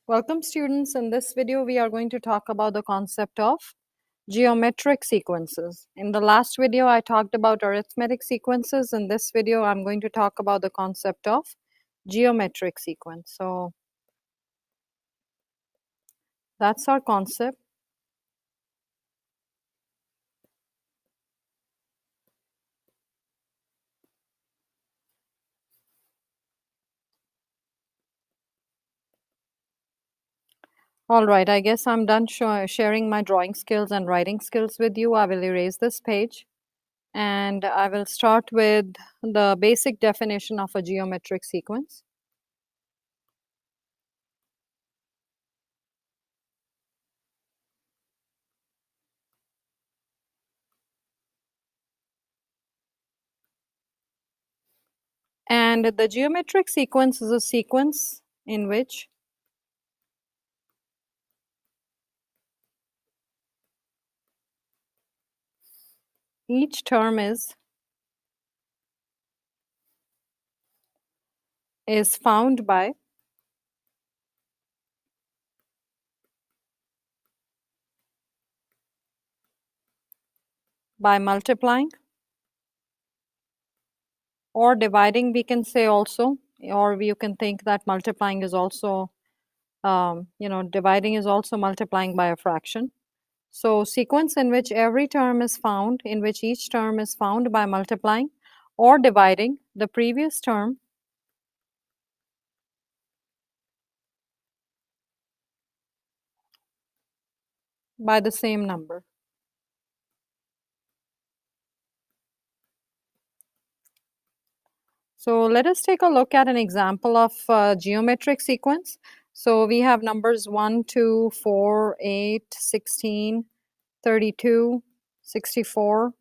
Welcome students. In this video, we are going to talk about the concept of geometric sequences. In the last video, I talked about arithmetic sequences. In this video, I'm going to talk about the concept of geometric sequence. So that's our concept. All right, I guess I'm done sharing my drawing skills and writing skills with you. I will erase this page and I will start with the basic definition of a geometric sequence. And the geometric sequence is a sequence in which each term is found by multiplying or dividing, we can say also, or you can think that multiplying is also, dividing is also multiplying by a fraction. So sequence in which every term is found, in which each term is found by multiplying or dividing the previous term by the same number. So let us take a look at an example of geometric sequence. So we have numbers 1, 2, 4, 8, 16, 32, 64,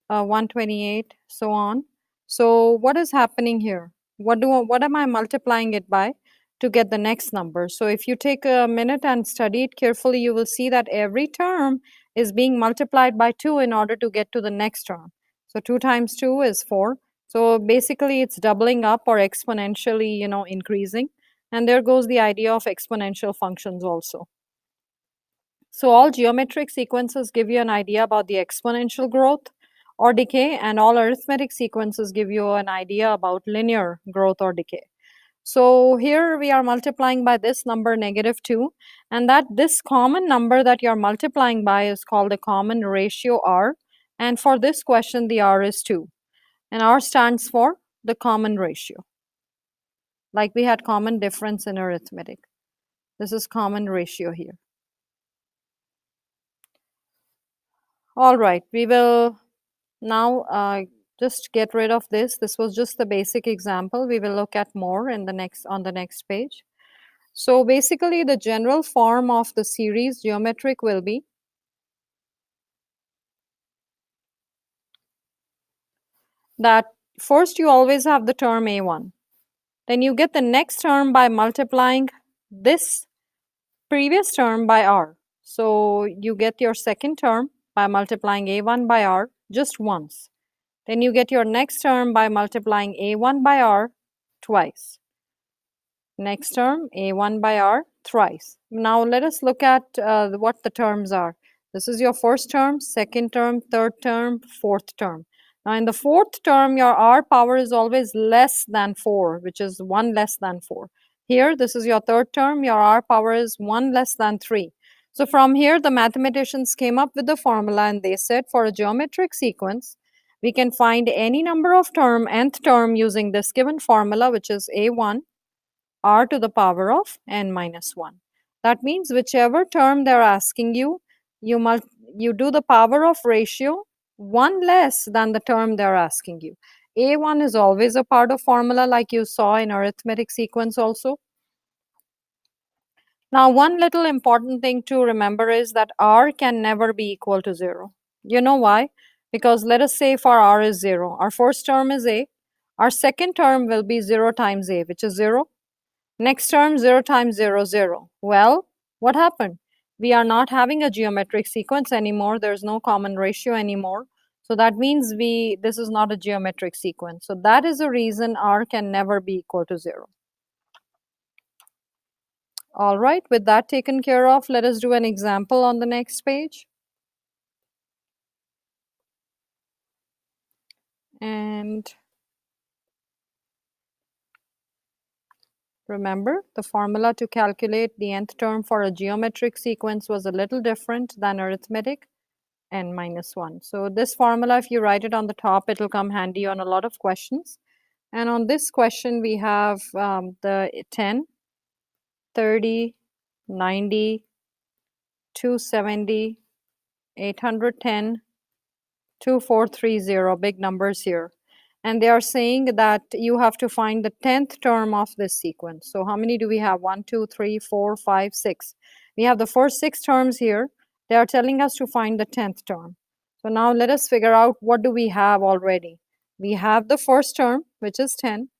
128, so on. So what is happening here? What am I multiplying it by to get the next number? So if you take a minute and study it carefully, you will see that every term is being multiplied by 2 in order to get to the next term. So 2 times 2 is 4. So basically it's doubling up or exponentially, increasing. And there goes the idea of exponential functions also. So all geometric sequences give you an idea about the exponential growth or decay, and all arithmetic sequences give you an idea about linear growth or decay. So here we are multiplying by this number -2, and that this common number that you're multiplying by is called the common ratio R, and for this question the R is 2, and R stands for the common ratio. Like we had common difference in arithmetic. This is common ratio here. All right, we will now just get rid of this. This was just the basic example. We will look at more in on the next page. So basically the general form of the series geometric will be that first you always have the term A1. Then you get the next term by multiplying this previous term by R. So you get your second term by multiplying A1 by R just once. Then you get your next term by multiplying A1 by R twice. Next term, A1 by R thrice. Now let us look at what the terms are. This is your first term, second term, third term, fourth term. Now in the fourth term, your R power is always less than 4, which is 1 less than 4. Here, this is your third term, your R power is 1 less than 3. So from here, the mathematicians came up with the formula and they said for a geometric sequence, we can find any number of nth term using this given formula, which is A1 R to the power of n minus 1. That means whichever term they're asking you, you do the power of ratio 1 less than the term they're asking you. A1 is always a part of formula like you saw in arithmetic sequence also. Now one little important thing to remember is that R can never be equal to 0. You know why? Because let us say if our R is 0, our first term is A, our second term will be 0 times A, which is 0. Next term 0 times 0, 0. Well, what happened? We are not having a geometric sequence anymore. There's no common ratio anymore. So that means this is not a geometric sequence. So that is the reason R can never be equal to 0. All right, with that taken care of, let us do an example on the next page. And remember, the formula to calculate the nth term for a geometric sequence was a little different than arithmetic, n minus 1. So this formula, if you write it on the top, it'll come handy on a lot of questions. And on this question, we have the 10, 30, 90, 270, 810, 2430, big numbers here. And they are saying that you have to find the 10th term of this sequence. So how many do we have? 1, 2, 3, 4, 5, 6. We have the first 6 terms here. They are telling us to find the 10th term. So now let us figure out what do we have already. We have the first term, which is 10.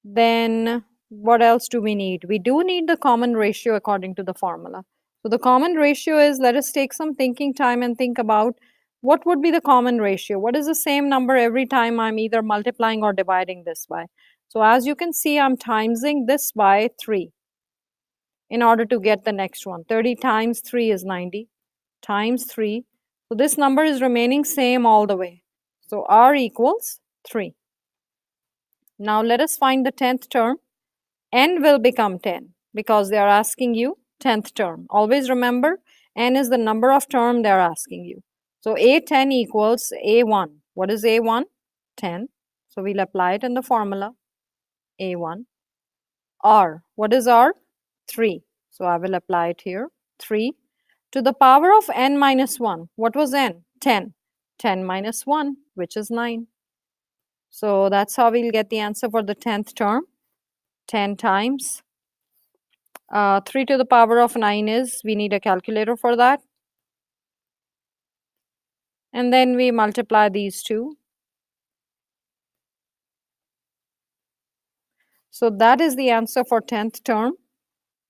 Then what else do we need? We do need the common ratio according to the formula. So the common ratio is, let us take some thinking time and think about what would be the common ratio. What is the same number every time I'm either multiplying or dividing this by? So as you can see, I'm timesing this by 3 in order to get the next one. 30 times 3 is 90 times 3. So this number is remaining same all the way. So R equals 3. Now let us find the 10th term. N will become 10 because they are asking you 10th term. Always remember, n is the number of term they are asking you. So A10 equals A1. What is A1? 10. So we'll apply it in the formula. A1. R. What is R? 3. So I will apply it here. 3 to the power of n minus 1. What was n? 10. 10 minus 1, which is 9. So that's how we'll get the answer for the 10th term. 10 times 3 to the power of 9 is, we need a calculator for that. And then we multiply these two. So that is the answer for 10th term.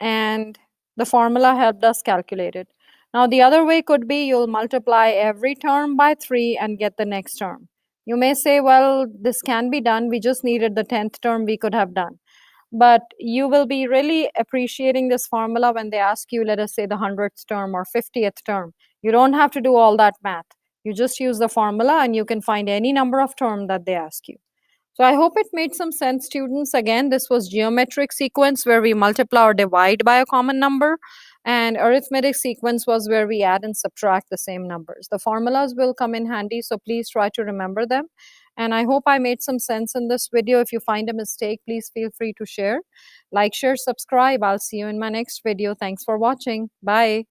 And the formula helped us calculate it. Now the other way could be you'll multiply every term by 3 and get the next term. You may say, well, this can be done. We just needed the 10th term we could have done. But you will be really appreciating this formula when they ask you, let us say, the 100th term or 50th term. You don't have to do all that math. You just use the formula and you can find any number of term that they ask you. So I hope it made some sense, students. Again, this was geometric sequence where we multiply or divide by a common number. And arithmetic sequence was where we add and subtract the same numbers. The formulas will come in handy, so please try to remember them. And I hope I made some sense in this video. If you find a mistake, please feel free to share. Like, share, subscribe. I'll see you in my next video. Thanks for watching. Bye.